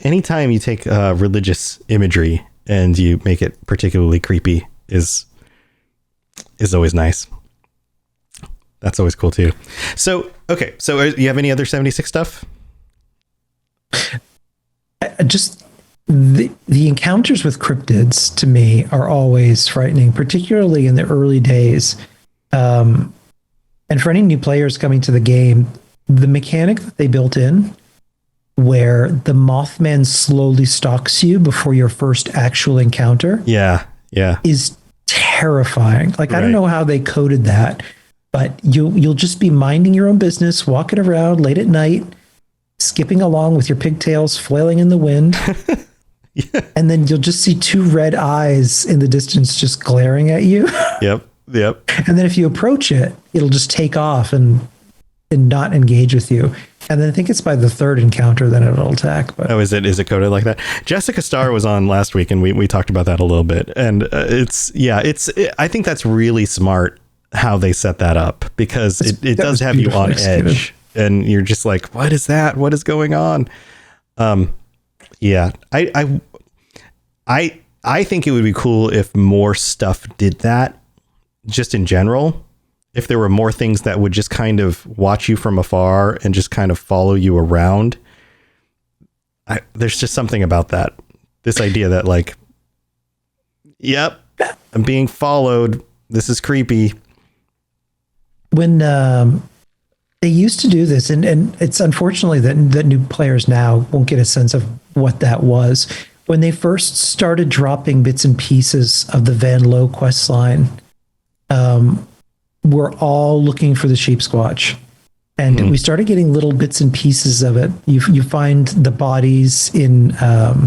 Anytime you take religious imagery and you make it particularly creepy is always nice. That's always cool too. So, okay. So you have any other 76 stuff? Just the encounters with cryptids to me are always frightening, particularly in the early days. And for any new players coming to the game, the mechanic that they built in, where the Mothman slowly stalks you before your first actual encounter, is terrifying. Like, I don't know how they coded that, but you'll just be minding your own business, walking around late at night, skipping along with your pigtails flailing in the wind. And then you'll just see two red eyes in the distance just glaring at you. Yep. And then if you approach it, it'll just take off and not engage with you. And then I think it's by the third encounter that it'll attack. But is it coded like that? Jessica Starr was on last week and we talked about that a little bit. And I think that's really smart how they set that up, because it does have you on edge and you're just like, what is that? What is going on? Yeah, I think it would be cool if more stuff did that, just in general. If there were more things that would just kind of watch you from afar and just kind of follow you around. There's just something about that. This idea that like, yep, I'm being followed. This is creepy. When they used to do this, and it's unfortunately that new players now won't get a sense of what that was. When they first started dropping bits and pieces of the Van Lowe quest line, we're all looking for the sheep squatch, and we started getting little bits and pieces of it. You find the bodies in up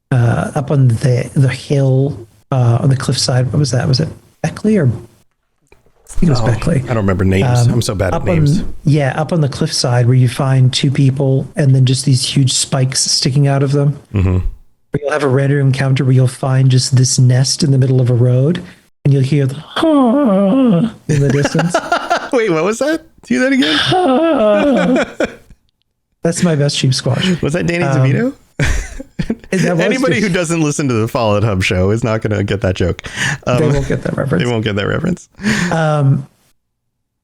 on the hill on the cliffside. What was that? Was it Beckley or? I think it was Beckley. I don't remember names. I'm so bad at names. Up on the cliffside where you find two people and then just these huge spikes sticking out of them. Where you'll have a random encounter where you'll find just this nest in the middle of a road. And you'll hear the in the distance. Wait, what was that? Do that again? That's my best sheep squash. Was that Danny DeVito? Anybody who doesn't listen to the Fallout Hub show is not going to get that joke. They won't get that reference. They won't get that reference.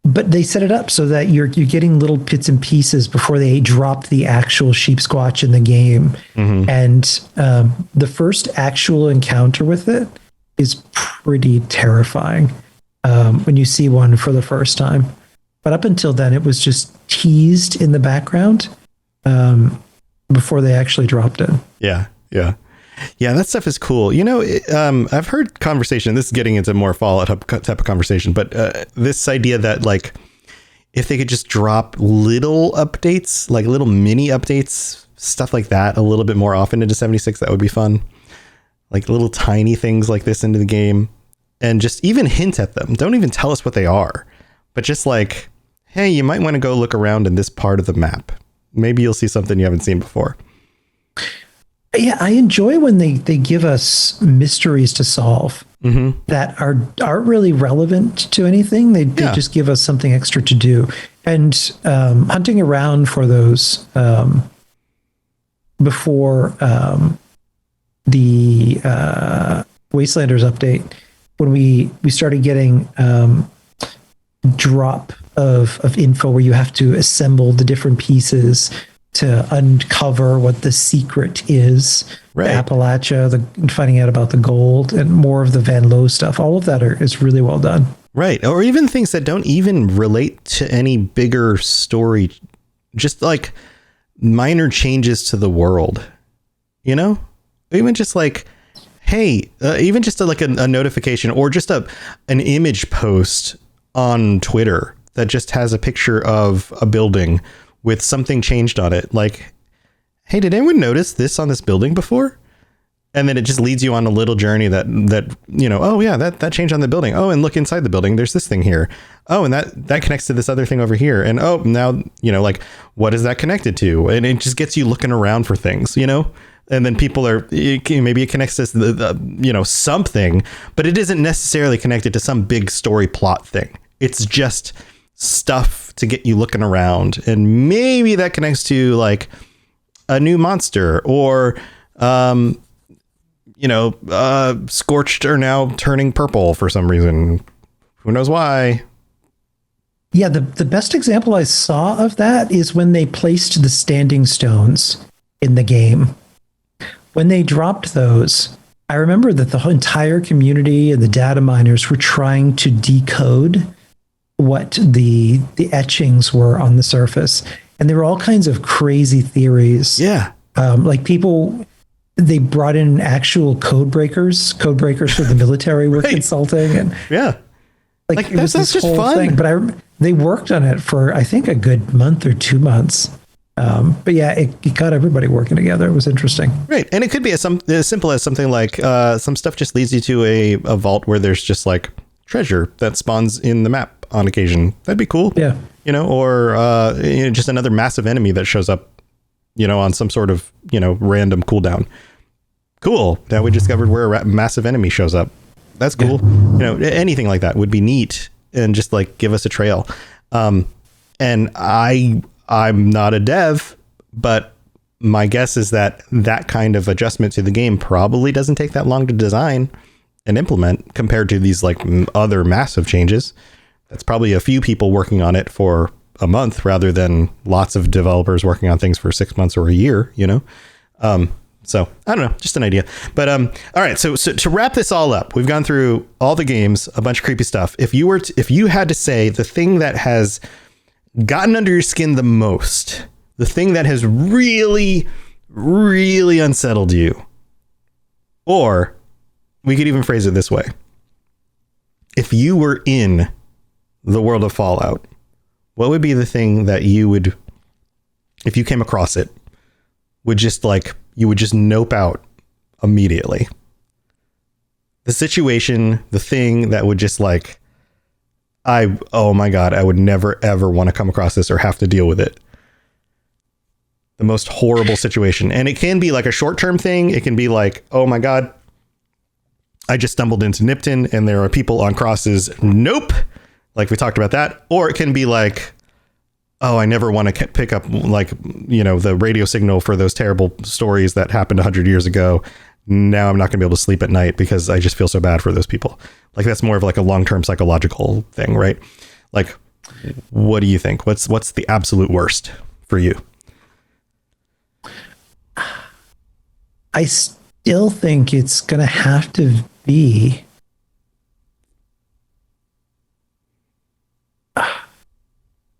But they set it up so that you're getting little bits and pieces before they drop the actual sheep squatch in the game. Mm-hmm. And the first actual encounter with it is pretty terrifying when you see one for the first time. But up until then, it was just teased in the background before they actually dropped it. Yeah. That stuff is cool. I've heard conversation. This is getting into more Fallout Hub type of conversation, but this idea that like if they could just drop little updates, like little mini updates, stuff like that, a little bit more often into 76, that would be fun. Like little tiny things like this into the game, and just even hint at them. Don't even tell us what they are, but just like, hey, you might want to go look around in this part of the map. Maybe you'll see something you haven't seen before. Yeah, I enjoy when they give us mysteries to solve that aren't really relevant to anything. They just give us something extra to do. And hunting around for those before the Wastelanders update, when we started getting drop of info where you have to assemble the different pieces to uncover what the secret is, right. The Appalachia, finding out about the gold, and more of the Van Loo stuff. All of that is really well done. Right. Or even things that don't even relate to any bigger story, just like minor changes to the world, even just like, hey, even just like a notification or just an image post on Twitter that just has a picture of a building with something changed on it. Like, hey, did anyone notice this on this building before? And then it just leads you on a little journey that oh yeah, that changed on the building. Oh, and look inside the building. There's this thing here. Oh, and that connects to this other thing over here. And oh, now, like, what is that connected to? And it just gets you looking around for things, and then people maybe it connects to the something, but it isn't necessarily connected to some big story plot thing. It's just stuff to get you looking around, and maybe that connects to like a new monster, or scorched are now turning purple for some reason. Who knows why? Yeah, the best example I saw of that is when they placed the standing stones in the game. When they dropped those, I remember that the whole entire community and the data miners were trying to decode what the etchings were on the surface, and there were all kinds of crazy theories. Like people, they brought in actual code breakers for the military were consulting, and like it was this whole fun thing. But they worked on it for I think a good month or 2 months. But yeah, it got everybody working together. It was interesting. Right. And it could be as simple as something like some stuff just leads you to a vault where there's just like treasure that spawns in the map on occasion. That'd be cool. Yeah. Or just another massive enemy that shows up, on some sort of, random cooldown. Cool. Now we discovered where a massive enemy shows up. That's cool. Yeah. Anything like that would be neat and just like give us a trail. And I'm not a dev, but my guess is that kind of adjustment to the game probably doesn't take that long to design and implement compared to these like other massive changes. That's probably a few people working on it for a month rather than lots of developers working on things for 6 months or a year, So I don't know, just an idea. But all right, so to wrap this all up, we've gone through all the games, a bunch of creepy stuff. If you had to say the thing that has gotten under your skin the most, the thing that has really, really unsettled you, or we could even phrase it this way: if you were in the world of Fallout, what would be the thing that you would, if you came across it, would just like, you would just nope out immediately? The situation, the thing that would just like, oh my God, I would never, ever want to come across this or have to deal with it. The most horrible situation. And it can be like a short-term thing. It can be like, oh my God, I just stumbled into Nipton and there are people on crosses. Nope. Like we talked about that. Or it can be like, oh, I never want to pick up like, the radio signal for those terrible stories that happened 100 years ago. Now I'm not going to be able to sleep at night because I just feel so bad for those people. Like that's more of like a long-term psychological thing, right? Like, what do you think? What's the absolute worst for you? I still think it's going to have to be.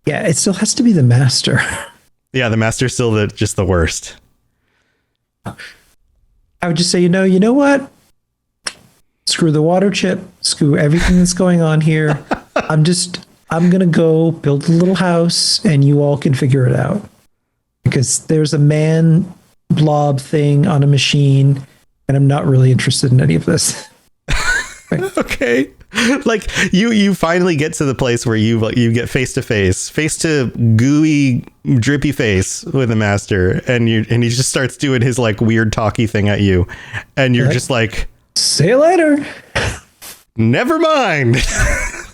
Yeah, it still has to be the Master. Yeah, the Master's still just the worst. I would just say, you know what? Screw the water chip. Screw everything that's going on here. I'm going to go build a little house and you all can figure it out. Because there's a man blob thing on a machine and I'm not really interested in any of this. Right. Okay. Like you finally get to the place where you get face to gooey drippy face with the Master and he just starts doing his like weird talky thing at you and you're just like, see you later. Never mind.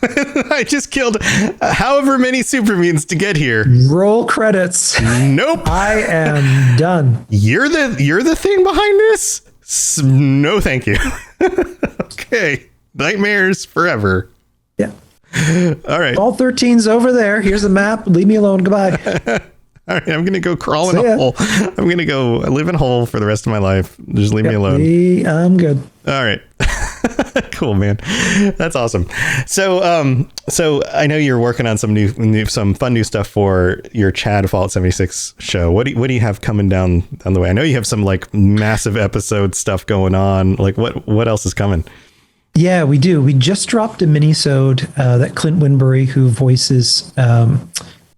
I just killed however many super mutants to get here. Roll credits. Nope. I am done. You're the thing behind this? No, thank you. Okay. Nightmares forever. Yeah. All right. All 13's over there. Here's a map. Leave me alone. Goodbye. All right. I'm going to go crawl in a hole. I'm going to go live in a hole for the rest of my life. Just leave me alone. I'm good. All right. Cool, man. That's awesome. So I know you're working on some fun new stuff for your Chad Fallout 76 show. What do you have coming down the way? I know you have some like massive episode stuff going on. Like what else is coming? Yeah, we do. We just dropped a mini-sode that Clint Winbury, who voices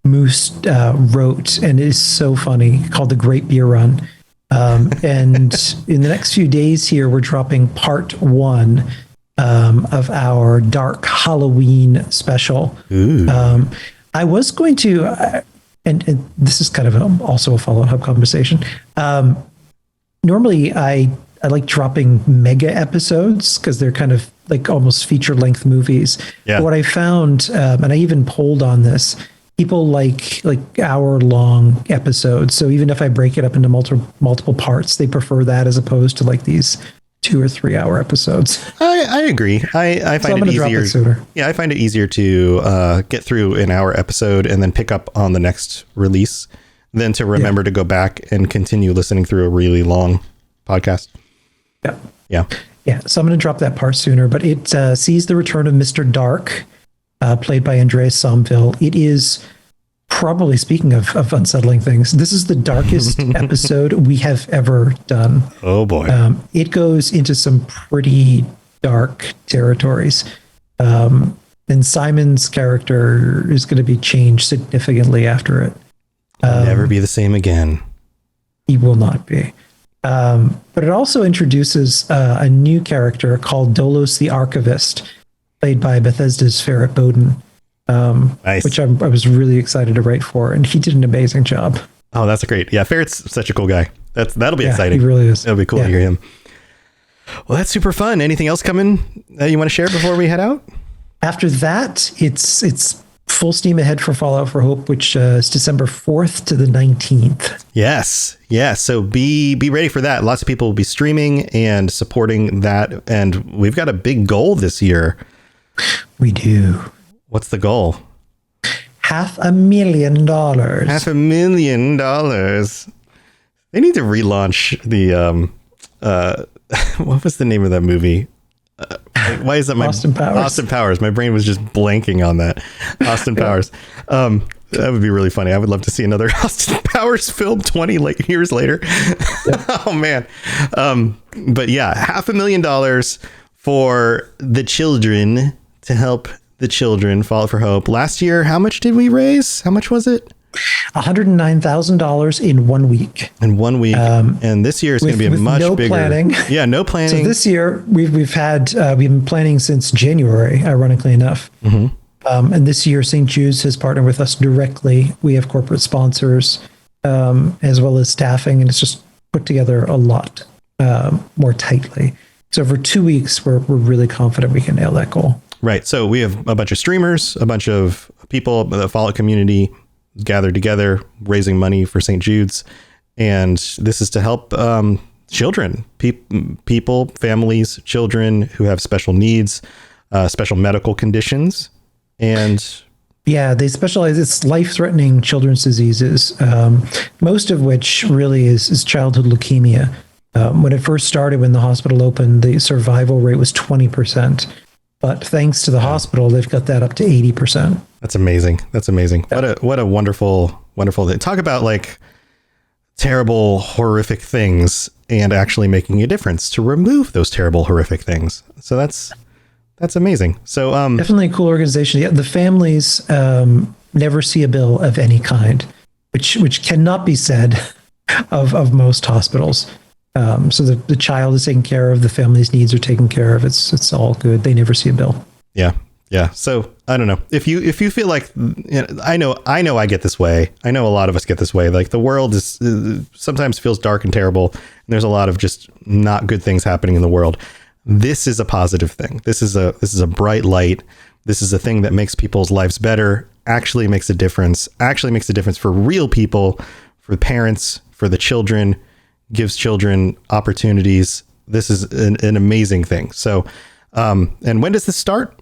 Moose, wrote, and it is so funny, called The Great Beer Run. And in the next few days here, we're dropping part 1 of our Dark Halloween special. I was going to, and this is kind of also a Fallout Hub conversation. Normally, I like dropping mega episodes because they're kind of like almost feature length movies. Yeah. But what I found, and I even polled on this, people like hour long episodes. So even if I break it up into multiple parts, they prefer that as opposed to like these 2 or 3 hour episodes. I agree. I find it easier. Yeah, I find it easier to get through an hour episode and then pick up on the next release than to remember to go back and continue listening through a really long podcast. Yeah. So I'm going to drop that part sooner, but it sees the return of Mr. Dark, played by Andreas Somville. It is probably, speaking of unsettling things, this is the darkest episode we have ever done. Oh boy. It goes into some pretty dark territories. And Simon's character is going to be changed significantly after it. Never be the same again. He will not be. But it also introduces a new character called Dolos the Archivist, played by Bethesda's Ferret Bowden, nice. Which I was really excited to write for, and he did an amazing job. Oh, that's great. Yeah, Ferret's such a cool guy. That'll be exciting. He really is. It'll be cool to hear him. Well, that's super fun. Anything else coming that you want to share before we head out? After that, it's full steam ahead for Fallout for Hope, which is December 4th to the 19th. Yes. So be ready for that. Lots of people will be streaming and supporting that. And we've got a big goal this year. We do. What's the goal? $500,000. $500,000. They need to relaunch the what was the name of that movie? Why is that my Austin Powers? Austin Powers. My brain was just blanking on that. Austin Powers. That would be really funny. I would love to see another Austin Powers film 20 years later. Yep. Oh man. But yeah, $500,000 for the children, to help the children. Fallout for Hope. Last year, how much did we raise? How much was it? $109,000 in 1 week. In 1 week. And this year is going to be a much bigger. Planning. Yeah, no planning. So this year we've been planning since January, ironically enough. Mm-hmm. And this year St. Jude's has partnered with us directly. We have corporate sponsors, as well as staffing, and it's just put together a lot more tightly. So for 2 weeks, we're really confident we can nail that goal. Right. So we have a bunch of streamers, a bunch of people, the Fallout community, gathered together, raising money for St. Jude's. And this is to help children, people, families, children who have special needs, special medical conditions. And yeah, they specialize. It's life-threatening children's diseases, most of which really is childhood leukemia. When it first started, when the hospital opened, the survival rate was 20%. But thanks to the hospital, they've got that up to 80%. That's amazing. That's amazing. What a wonderful thing. Talk about like terrible, horrific things and actually making a difference to remove those terrible, horrific things. So that's amazing. So definitely a cool organization. Yeah, the families never see a bill of any kind, which cannot be said of most hospitals. So the child is taken care of, the family's needs are taken care of. It's all good. They never see a bill. Yeah. Yeah. So I don't know if you feel like, I know I get this way. I know a lot of us get this way. Like the world is sometimes feels dark and terrible. And there's a lot of just not good things happening in the world. This is a positive thing. This is a bright light. This is a thing that makes people's lives better, actually makes a difference for real people, for parents, for the children, gives children opportunities. This is an amazing thing. So, and when does this start?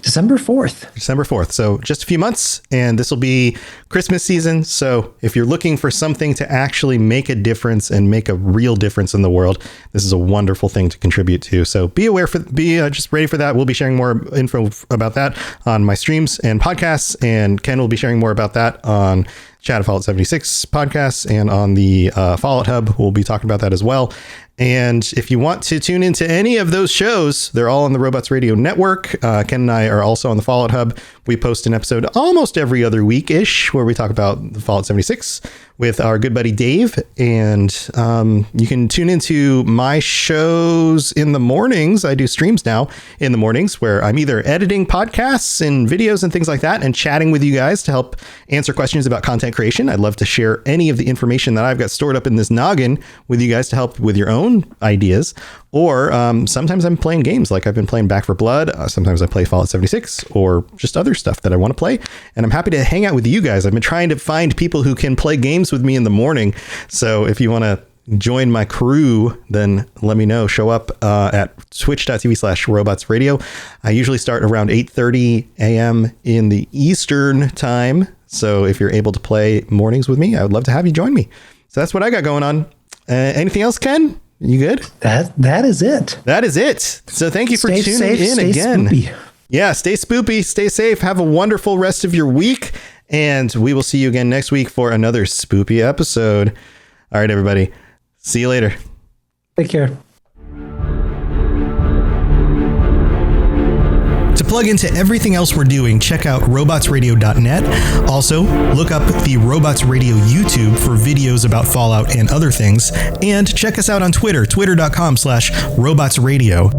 December 4th. December 4th. So just a few months, and this will be Christmas season. So if you're looking for something to actually make a difference and make a real difference in the world, this is a wonderful thing to contribute to. So be just ready for that. We'll be sharing more info about that on my streams and podcasts, and Ken will be sharing more about that on Chat of Fallout 76 podcasts and on the Fallout Hub. We'll be talking about that as well. And if you want to tune into any of those shows, they're all on the Robots Radio Network. Ken and I are also on the Fallout Hub. We post an episode almost every other week-ish where we talk about the Fallout 76 with our good buddy Dave. And you can tune into my shows in the mornings. I do streams now in the mornings where I'm either editing podcasts and videos and things like that and chatting with you guys to help answer questions about content creation. I'd love to share any of the information that I've got stored up in this noggin with you guys to help with your own ideas. Or sometimes I'm playing games, like I've been playing Back 4 Blood. Sometimes I play Fallout 76 or just other stuff that I want to play. And I'm happy to hang out with you guys. I've been trying to find people who can play games with me in the morning. So if you want to join my crew, then let me know. Show up at twitch.tv/robotsradio. I usually start around 8:30 a.m. in the Eastern time. So if you're able to play mornings with me, I would love to have you join me. So that's what I got going on. Anything else, Ken? You good? That is it. That is it. So thank you for tuning in again. Spoopy. Yeah, stay spoopy, stay safe, have a wonderful rest of your week, and we will see you again next week for another spoopy episode. All right, everybody. See you later. Take care. To plug into everything else we're doing, check out robotsradio.net. Also, look up the Robots Radio YouTube for videos about Fallout and other things. And check us out on Twitter, twitter.com/robotsradio.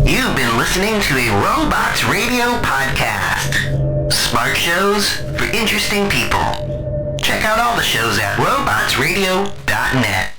You've been listening to a Robots Radio podcast. Smart shows for interesting people. Check out all the shows at robotsradio.net.